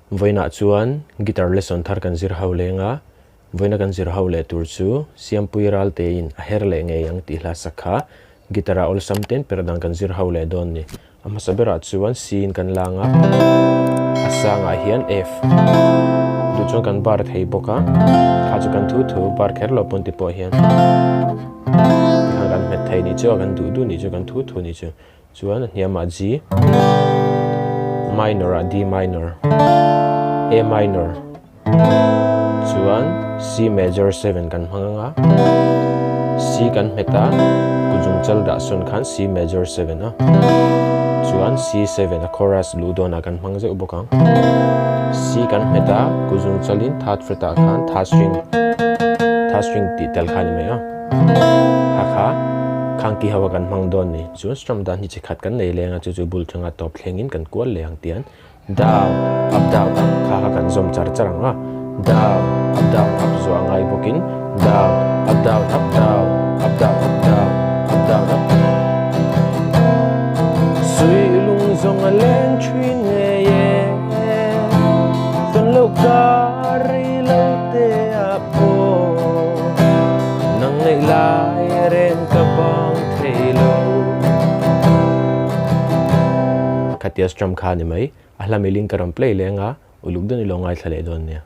voina chuan guitar lesson thar kan zir ho lenga voina kan zir ho le tur chu Siampuii Ralte in a her le ngei ang ti hla sakha gitara ol samten Perhdan kan zir ho le don ni ama sabera chuan C kan langa asanga hian F du chuan kan bar thei boka kha chu kan thu bar kher lo pon ti po hian kan met thei ni chu kan du ni chu kan thu ni chu chuan hniam a G minor a D minor A minor chuan C major 7 kan hmanga C kan meta kujung chal da son khan C major 7 a chuan C7 a chorus ludona kan hmang je ubokang C kan meta kujung chalin third fret a khan third string ti tel khan me a kha khangki hawa kan hmang don ni chuan strum dan hi che khat kan nei lenga chu bul thanga top thlengin kan kual le ang tian down up kha kan zom char charanga down up zo angai bokin down up down up sui lung zong a len thin ye ton lo kari lo te apo nang nei lai ren ka bang thelo khatia strum kha ni mai ahla meling karam play lenga uluk don ilongai thlale don ne